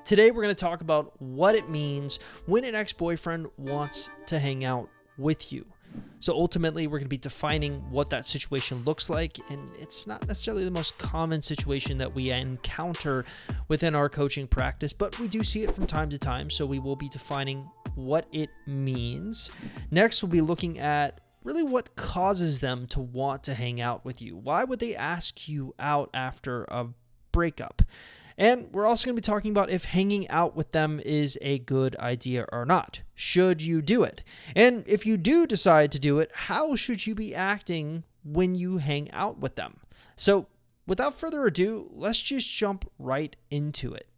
Today, we're going to talk about what it means when an ex-boyfriend wants to hang out with you. So ultimately, we're going to be defining what that situation looks like, and it's not necessarily the most common situation that we encounter within our coaching practice, but we do see it from time to time, so we will be defining what it means. Next, we'll be looking at really what causes them to want to hang out with you. Why would they ask you out after a breakup? And we're also going to be talking about if hanging out with them is a good idea or not. Should you do it? And if you do decide to do it, how should you be acting when you hang out with them? So without further ado, let's just jump right into it.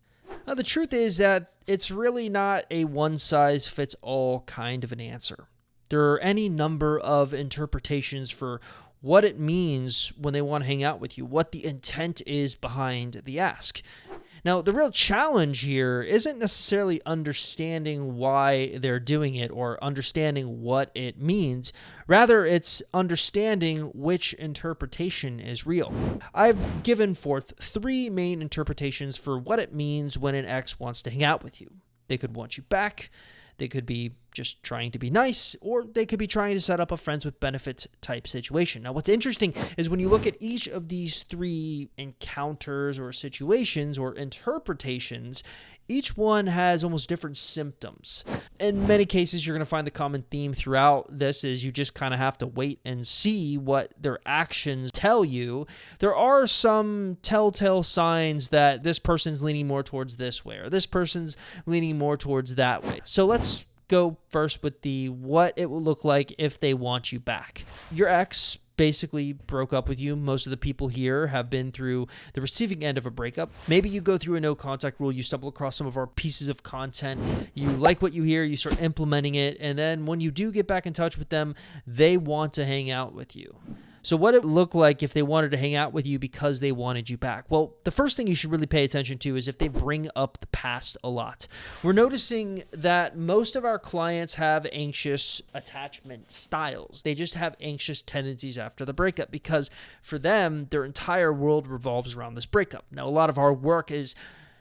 Now, the truth is that it's really not a one-size-fits-all kind of an answer. There are any number of interpretations for what it means when they want to hang out with you, what the intent is behind the ask. Now, the real challenge here isn't necessarily understanding why they're doing it or understanding what it means. Rather, it's understanding which interpretation is real. I've given forth three main interpretations for what it means when an ex wants to hang out with you. They could want you back. They could be just trying to be nice, or they could be trying to set up a friends with benefits type situation. Now, what's interesting is when you look at each of these three encounters or situations or interpretations, each one has almost different symptoms. In many cases, you're going to find the common theme throughout this is you just kind of have to wait and see what their actions tell you. There are some telltale signs that this person's leaning more towards this way or this person's leaning more towards that way. So let's go first with the what it will look like if they want you back. Your ex basically broke up with you. Most of the people here have been through the receiving end of a breakup. Maybe you go through a no contact rule, you stumble across some of our pieces of content, you like what you hear, you start implementing it, and then when you do get back in touch with them, they want to hang out with you. So what it looked like if they wanted to hang out with you because they wanted you back? Well, the first thing you should really pay attention to is if they bring up the past a lot. We're noticing that most of our clients have anxious attachment styles. They just have anxious tendencies after the breakup because for them, their entire world revolves around this breakup. Now, a lot of our work is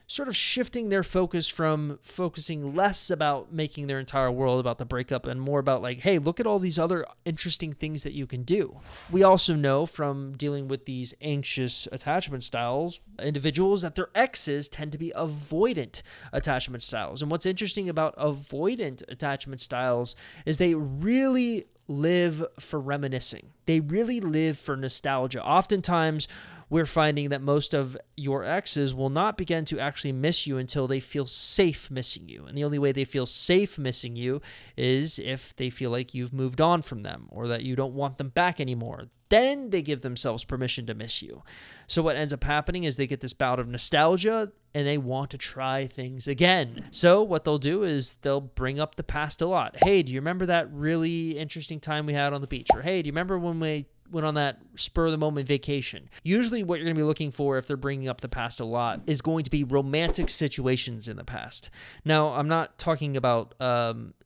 sort of shifting their focus from focusing less about making their entire world about the breakup and more about like, hey, look at all these other interesting things that you can do. We also know from dealing with these anxious attachment styles, individuals that their exes tend to be avoidant attachment styles. And what's interesting about avoidant attachment styles is they really live for reminiscing. They really live for nostalgia. Oftentimes, we're finding that most of your exes will not begin to actually miss you until they feel safe missing you. And the only way they feel safe missing you is if they feel like you've moved on from them or that you don't want them back anymore. Then they give themselves permission to miss you. So what ends up happening is they get this bout of nostalgia and they want to try things again. So what they'll do is they'll bring up the past a lot. Hey, do you remember that really interesting time we had on the beach? Or hey, do you remember when we went on that spur-of-the-moment vacation? Usually what you're going to be looking for if they're bringing up the past a lot is going to be romantic situations in the past. Now, I'm not talking about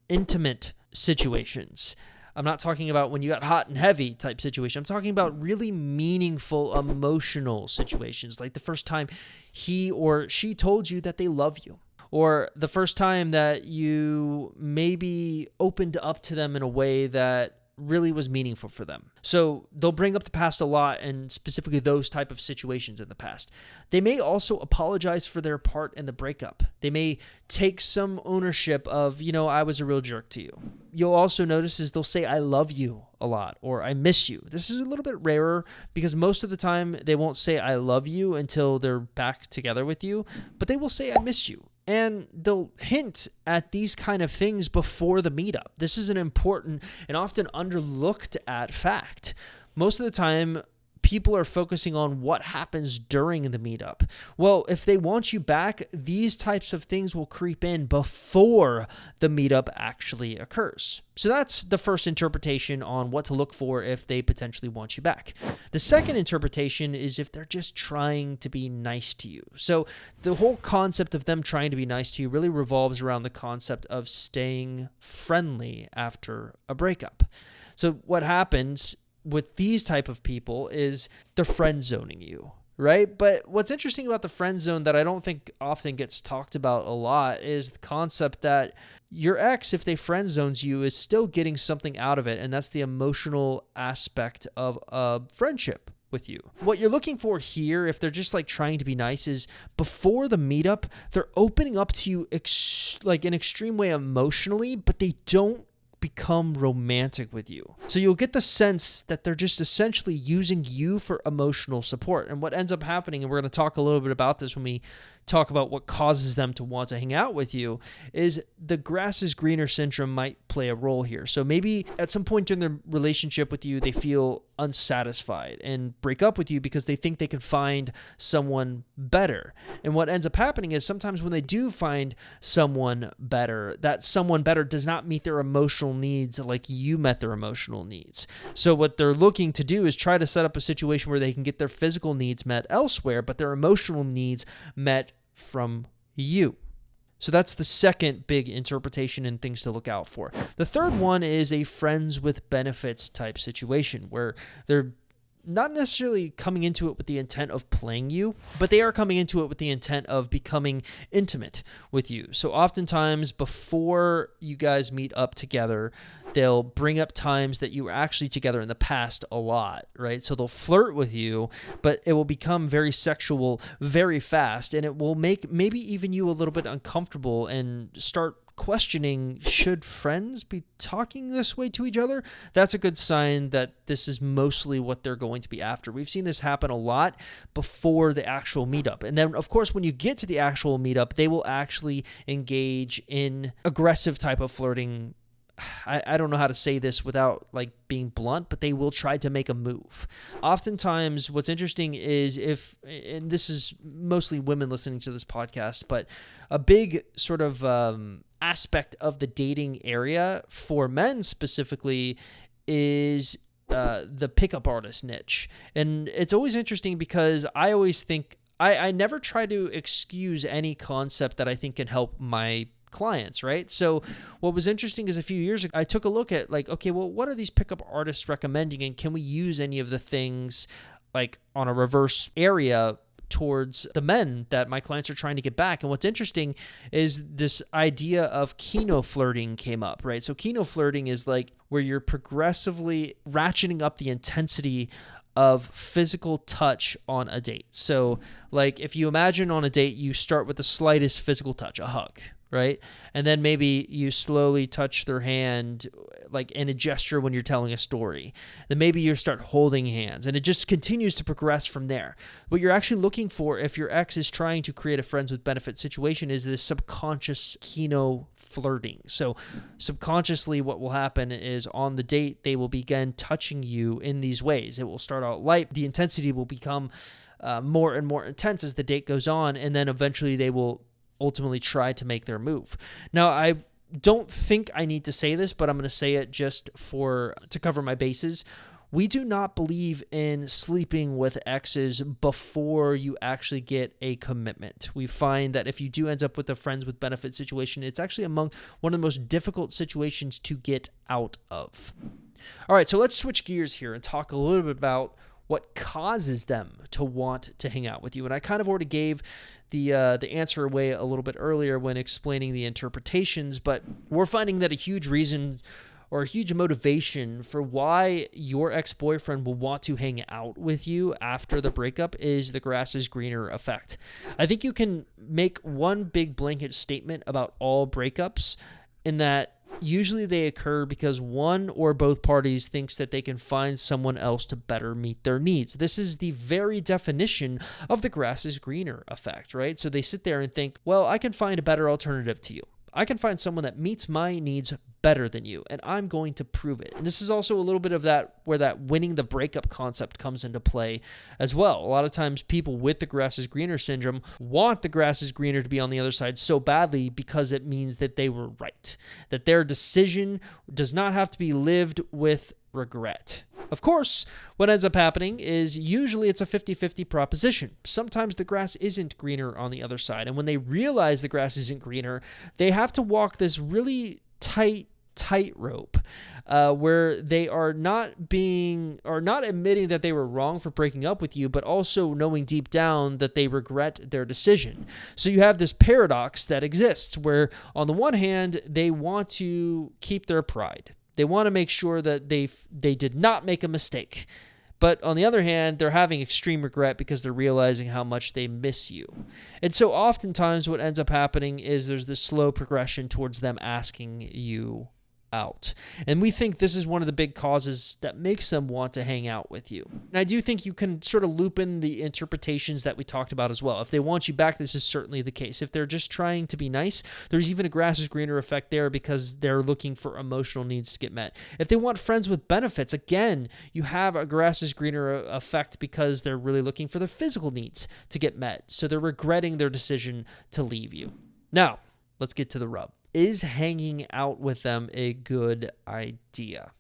intimate situations. I'm not talking about when you got hot and heavy type situation. I'm talking about really meaningful emotional situations, like the first time he or she told you that they love you. Or the first time that you maybe opened up to them in a way that really was meaningful for them. So they'll bring up the past a lot and specifically those type of situations in the past. They may also apologize for their part in the breakup. They may take some ownership of, I was a real jerk to you. You'll also notice is they'll say, I love you a lot, or I miss you. This is a little bit rarer because most of the time they won't say, I love you until they're back together with you, but they will say, I miss you. And they'll hint at these kind of things before the meetup. This is an important and often underlooked at fact. Most of the time, people are focusing on what happens during the meetup. Well, if they want you back, these types of things will creep in before the meetup actually occurs. So that's the first interpretation on what to look for if they potentially want you back. The second interpretation is if they're just trying to be nice to you. So the whole concept of them trying to be nice to you really revolves around the concept of staying friendly after a breakup. So what happens with these type of people is they're friend zoning you. right? But what's interesting about the friend zone that I don't think often gets talked about a lot is the concept that your ex, if they friend zones you, is still getting something out of it. And that's the emotional aspect of a friendship with you. What you're looking for here, if they're just like trying to be nice, is before the meetup, they're opening up to you like an extreme way emotionally, but they don't become romantic with you. So you'll get the sense that they're just essentially using you for emotional support. And what ends up happening, and we're going to talk a little bit about this when we talk about what causes them to want to hang out with you, is the grass is greener syndrome might play a role here. So maybe at some point in their relationship with you, they feel unsatisfied and break up with you because they think they can find someone better. And what ends up happening is sometimes when they do find someone better, that someone better does not meet their emotional needs like you met their emotional needs. So what they're looking to do is try to set up a situation where they can get their physical needs met elsewhere, but their emotional needs met from you. So that's the second big interpretation and things to look out for. The third one is a friends with benefits type situation where they're not necessarily coming into it with the intent of playing you, but they are coming into it with the intent of becoming intimate with you. So oftentimes before you guys meet up together, they'll bring up times that you were actually together in the past a lot, right? So they'll flirt with you, but it will become very sexual very fast, and it will make maybe even you a little bit uncomfortable and start questioning, should friends be talking this way to each other? That's a good sign that this is mostly what they're going to be after. We've seen this happen a lot before the actual meetup. And then, of course, when you get to the actual meetup, they will actually engage in aggressive type of flirting. I don't know how to say this without like being blunt, but they will try to make a move. Oftentimes, what's interesting is and this is mostly women listening to this podcast, but a big sort of aspect of the dating area for men specifically is the pickup artist niche. And it's always interesting because I always think, I never try to excuse any concept that I think can help my clients, right? So what was interesting is a few years ago, I took a look at like, okay, well, what are these pickup artists recommending? And can we use any of the things like on a reverse area towards the men that my clients are trying to get back? And what's interesting is this idea of kino flirting came up, right? So kino flirting is like where you're progressively ratcheting up the intensity of physical touch on a date. So like if you imagine on a date, you start with the slightest physical touch, a hug, right? And then maybe you slowly touch their hand like in a gesture when you're telling a story. Then maybe you start holding hands and it just continues to progress from there. What you're actually looking for if your ex is trying to create a friends with benefit situation is this subconscious kino flirting. So subconsciously what will happen is on the date, they will begin touching you in these ways. It will start out light. The intensity will become more and more intense as the date goes on. And then eventually they will ultimately try to make their move. Now, I don't think I need to say this, but I'm going to say it just to cover my bases. We do not believe in sleeping with exes before you actually get a commitment. We find that if you do end up with a friends with benefit situation, it's actually among one of the most difficult situations to get out of. All right, so let's switch gears here and talk a little bit about what causes them to want to hang out with you. And I kind of already gave the answer away a little bit earlier when explaining the interpretations, but we're finding that a huge reason or a huge motivation for why your ex-boyfriend will want to hang out with you after the breakup is the grass is greener effect. I think you can make one big blanket statement about all breakups in that usually they occur because one or both parties thinks that they can find someone else to better meet their needs. This is the very definition of the grass is greener effect, right? So they sit there and think, well, I can find a better alternative to you. I can find someone that meets my needs better than you, and I'm going to prove it. And this is also a little bit of that where that winning the breakup concept comes into play as well. A lot of times people with the grass is greener syndrome want the grass is greener to be on the other side so badly because it means that they were right, that their decision does not have to be lived with regret. Of course, what ends up happening is usually it's a 50-50 proposition. Sometimes the grass isn't greener on the other side. And when they realize the grass isn't greener, they have to walk this really tight tightrope where they are not admitting that they were wrong for breaking up with you, but also knowing deep down that they regret their decision. So you have this paradox that exists where on the one hand, they want to keep their pride. They want to make sure that they did not make a mistake. But on the other hand, they're having extreme regret because they're realizing how much they miss you. And so oftentimes what ends up happening is there's this slow progression towards them asking you out. And we think this is one of the big causes that makes them want to hang out with you. And I do think you can sort of loop in the interpretations that we talked about as well. If they want you back, this is certainly the case. If they're just trying to be nice, there's even a grass is greener effect there because they're looking for emotional needs to get met. If they want friends with benefits, again, you have a grass is greener effect because they're really looking for their physical needs to get met. So they're regretting their decision to leave you. Now, let's get to the rub. Is hanging out with them a good idea?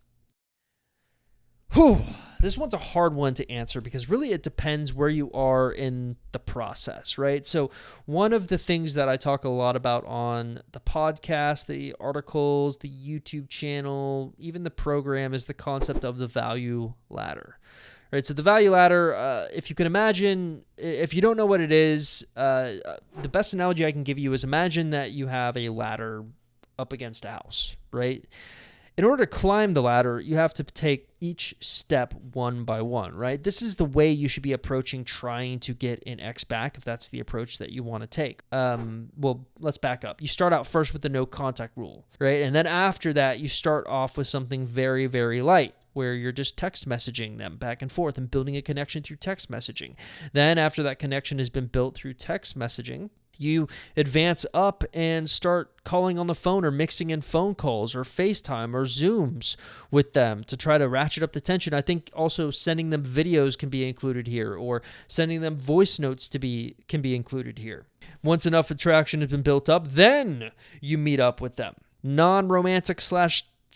This one's a hard one to answer because really it depends where you are in the process, right? So one of the things that I talk a lot about on the podcast, the articles, the YouTube channel, even the program is the concept of the value ladder. Right, so the value ladder, if you can imagine, if you don't know what it is, the best analogy I can give you is imagine that you have a ladder up against a house, right? In order to climb the ladder, you have to take each step one by one, right? This is the way you should be approaching trying to get an ex back if that's the approach that you want to take. Well, let's back up. You start out first with the no contact rule, right? And then after that, you start off with something very, very light, where you're just text messaging them back and forth and building a connection through text messaging. Then after that connection has been built through text messaging, you advance up and start calling on the phone or mixing in phone calls or FaceTime or Zooms with them to try to ratchet up the tension. I think also sending them videos can be included here, or sending them voice notes can be included here. Once enough attraction has been built up, then you meet up with them. Non-romantic /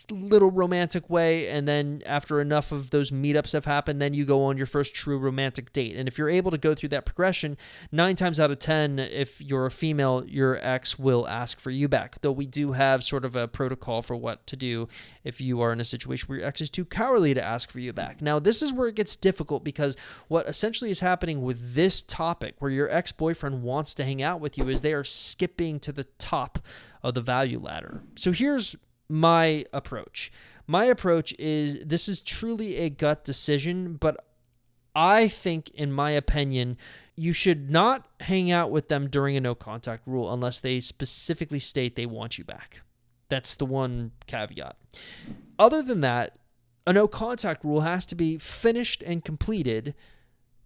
little romantic way, and then after enough of those meetups have happened, then you go on your first true romantic date. And if you're able to go through that progression, 9 times out of 10, if you're a female, your ex will ask for you back. Though we do have sort of a protocol for what to do if you are in a situation where your ex is too cowardly to ask for you back. Now, this is where it gets difficult because what essentially is happening with this topic, where your ex-boyfriend wants to hang out with you, is they are skipping to the top of the value ladder. So here's my approach. My approach is this is truly a gut decision, but I think, in my opinion, you should not hang out with them during a no contact rule unless they specifically state they want you back. That's the one caveat. Other than that, a no contact rule has to be finished and completed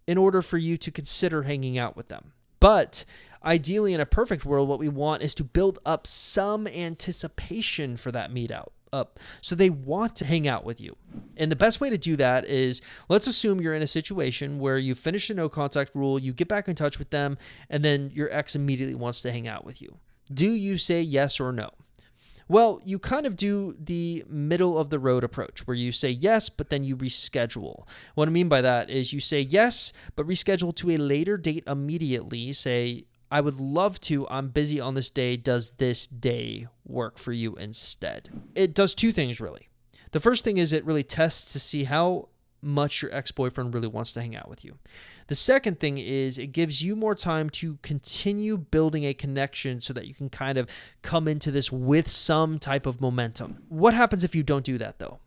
in order for you to consider hanging out with them. But ideally, in a perfect world, what we want is to build up some anticipation for that meetup up so they want to hang out with you. And the best way to do that is, let's assume you're in a situation where you finish the no contact rule, you get back in touch with them, and then your ex immediately wants to hang out with you. Do you say yes or no? Well, you kind of do the middle of the road approach where you say yes, but then you reschedule. What I mean by that is you say yes, but reschedule to a later date immediately. Say, I would love to, I'm busy on this day. Does this day work for you instead? It does two things, really. The first thing is it really tests to see how much your ex-boyfriend really wants to hang out with you. The second thing is it gives you more time to continue building a connection so that you can kind of come into this with some type of momentum. What happens if you don't do that, though?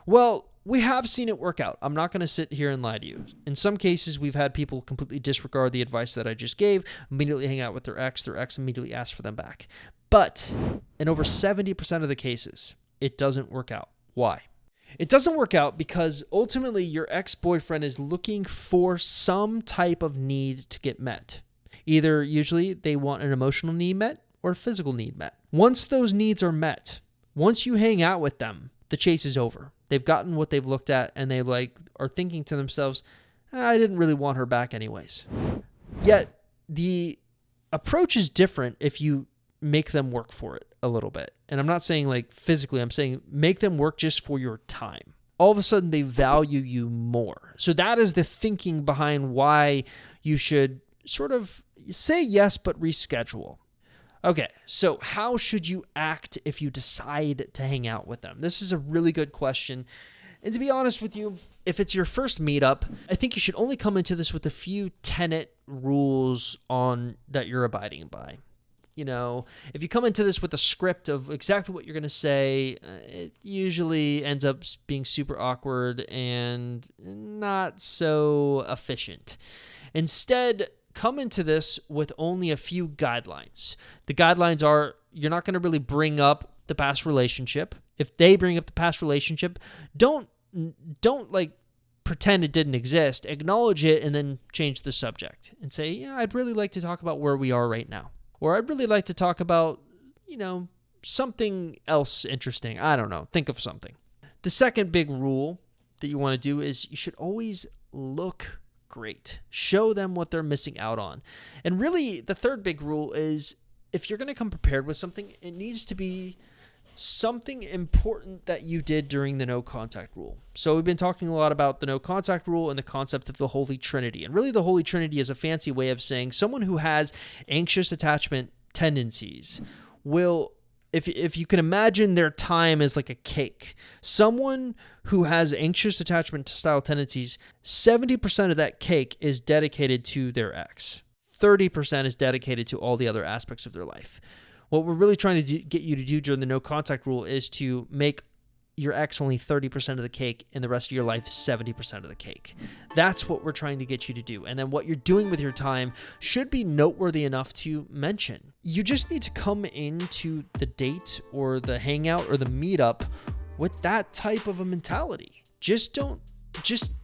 Well, we have seen it work out. I'm not going to sit here and lie to you. In some cases, we've had people completely disregard the advice that I just gave, immediately hang out with their ex immediately asks for them back. But in over 70% of the cases, it doesn't work out. Why? It doesn't work out because ultimately your ex-boyfriend is looking for some type of need to get met. Either usually they want an emotional need met or a physical need met. Once those needs are met, once you hang out with them, the chase is over. They've gotten what they've looked at and they are thinking to themselves, I didn't really want her back anyways. Yet the approach is different if you make them work for it a little bit. And I'm not saying like physically, I'm saying make them work just for your time. All of a sudden they value you more. So that is the thinking behind why you should sort of say yes, but reschedule. Okay, so how should you act if you decide to hang out with them? This is a really good question. And to be honest with you, if it's your first meetup, I think you should only come into this with a few tenet rules on that you're abiding by. You know, if you come into this with a script of exactly what you're going to say, it usually ends up being super awkward and not so efficient. Instead, come into this with only a few guidelines. The guidelines are you're not going to really bring up the past relationship. If they bring up the past relationship, don't like pretend it didn't exist. Acknowledge it and then change the subject and say, yeah, I'd really like to talk about where we are right now. Or I'd really like to talk about, something else interesting. I don't know. Think of something. The second big rule that you want to do is you should always look great. Show them what they're missing out on. And really, the third big rule is if you're going to come prepared with something, it needs to be something important that you did during the no contact rule. So we've been talking a lot about the no contact rule and the concept of the Holy Trinity. And really the Holy Trinity is a fancy way of saying someone who has anxious attachment tendencies will, if you can imagine their time as like a cake, someone who has anxious attachment style tendencies, 70% of that cake is dedicated to their ex. 30% is dedicated to all the other aspects of their life. What we're really trying to get you to do during the no contact rule is to make your ex only 30% of the cake and the rest of your life 70% of the cake. That's what we're trying to get you to do. And then what you're doing with your time should be noteworthy enough to mention. You just need to come into the date or the hangout or the meetup with that type of a mentality. Just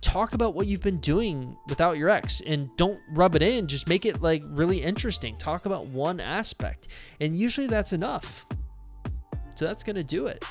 talk about what you've been doing without your ex and don't rub it in. Just make it like really interesting. Talk about one aspect. And usually that's enough. So that's going to do it.